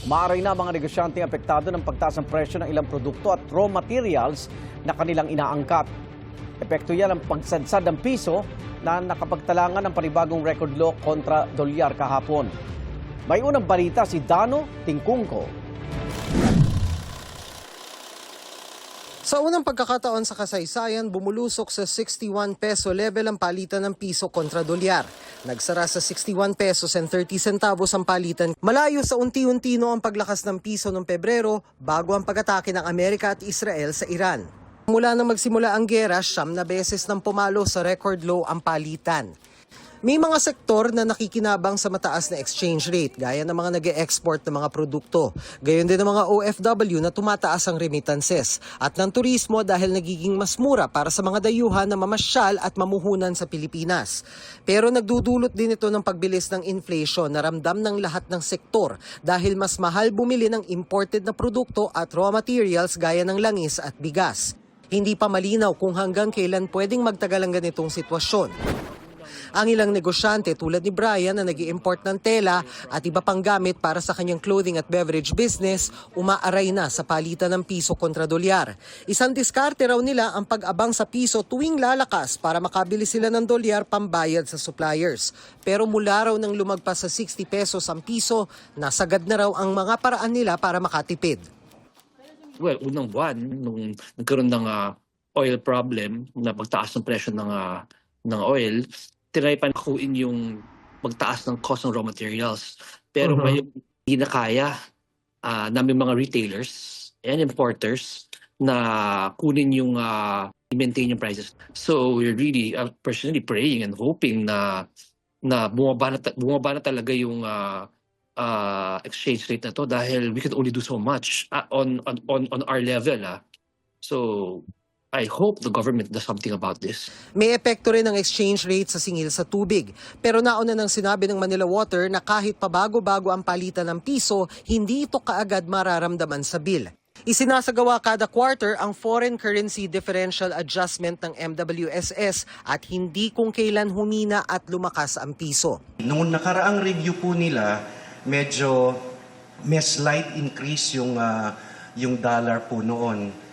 Maaray na mga negosyanteng apektado ng pagtaas ng presyo ng ilang produkto at raw materials na kanilang inaangkat. Epekto yan ang pagsadsad ng piso na nakapagtalangan ng panibagong record low kontra dolyar kahapon. May unang balita si Dano Tingkungko. Sa unang pagkakataon sa kasaysayan, bumulusok sa 61 peso level ang palitan ng piso kontra dolyar. Nagsara sa 61 pesos and 30 centavos ang palitan. Malayo sa unti-unti ang paglakas ng piso noong Pebrero bago ang pag-atake ng Amerika at Israel sa Iran. Mula nang magsimula ang giyera, 9 na beses nang pumalo sa record low ang palitan. May mga sektor na nakikinabang sa mataas na exchange rate, gaya ng mga nag-e-export ng mga produkto. Gayon din ng mga OFW na tumataas ang remittances at ng turismo dahil nagiging mas mura para sa mga dayuhan na mamasyal at mamuhunan sa Pilipinas. Pero nagdudulot din ito ng pagbilis ng inflation na ramdam ng lahat ng sektor dahil mas mahal bumili ng imported na produkto at raw materials gaya ng langis at bigas. Hindi pa malinaw kung hanggang kailan pwedeng magtagal ang ganitong sitwasyon. Ang ilang negosyante tulad ni Brian na nag-i-import ng tela at iba pang gamit para sa kanyang clothing at beverage business, umaaray na sa palitan ng piso kontra dolyar. Isang diskarte raw nila ang pag-abang sa piso tuwing lalakas para makabili sila ng dolyar pambayad sa suppliers. Pero mula raw nang lumagpas sa 60 pesos ang piso, nasagad na raw ang mga paraan nila para makatipid. Well, unang buwan, nung nagkaroon ng oil problem, na pagtaas ng presyo ng oil, tinry pa nakuin yung pagtaas ng cost ng raw materials. Pero may hindi na kaya namin mga retailers and importers na kunin yung maintain yung prices. So we're really personally praying and hoping na bumaba na talaga yung exchange rate na to dahil we can only do so much on our level. So I hope the government does something about this. May epekto rin ang exchange rate sa singil sa tubig. Pero nauna nang sinabi ng Manila Water na kahit pabago-bago ang palitan ng piso, hindi ito kaagad mararamdaman sa bill. Isinasagawa kada quarter ang Foreign Currency Differential Adjustment ng MWSS at hindi kung kailan humina at lumakas ang piso. Noong nakaraang review po nila, medyo may slight increase yung dollar po noon.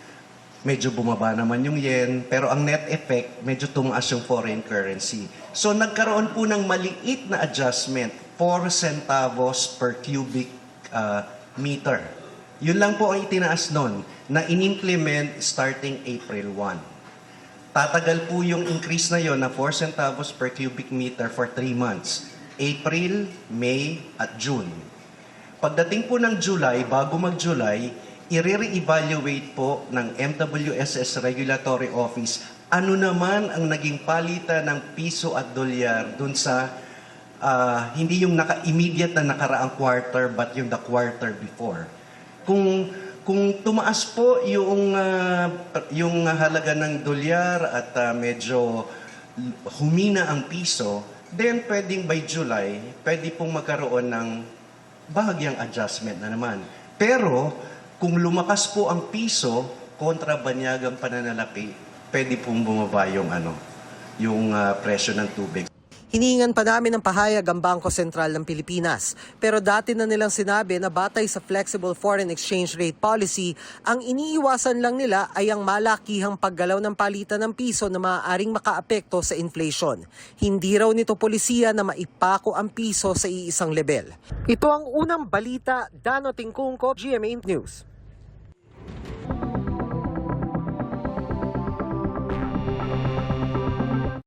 Medyo bumaba naman yung yen, pero ang net effect, medyo tumaas yung foreign currency. So nagkaroon po ng maliit na adjustment, 4 centavos per cubic meter. Yun lang po ang itinaas nun, na in-implement starting April 1. Tatagal po yung increase na yon na 4 centavos per cubic meter for 3 months. April, May, at June. Pagdating po ng July, bago mag-July, i-re-evaluate po ng MWSS Regulatory Office ano naman ang naging palitan ng piso at dolyar dun sa hindi yung immediate na nakaraang quarter but yung the quarter before. Kung tumaas po yung halaga ng dolyar at medyo humina ang piso, then pwedeng by July, pwede pong magkaroon ng bahagyang adjustment na naman. Pero kung lumakas po ang piso kontra banyagang pananalapi, pwede pong bumaba yung presyo ng tubig. Hiningan pa namin ng pahayag ang Bangko Sentral ng Pilipinas. Pero dati na nilang sinabi na batay sa Flexible Foreign Exchange Rate Policy, ang iniiwasan lang nila ay ang malakihang paggalaw ng palitan ng piso na maaaring makaapekto sa inflation. Hindi raw nito polisiya na maipako ang piso sa iisang level. Ito ang unang balita, Dano Tingkungko, GMA News.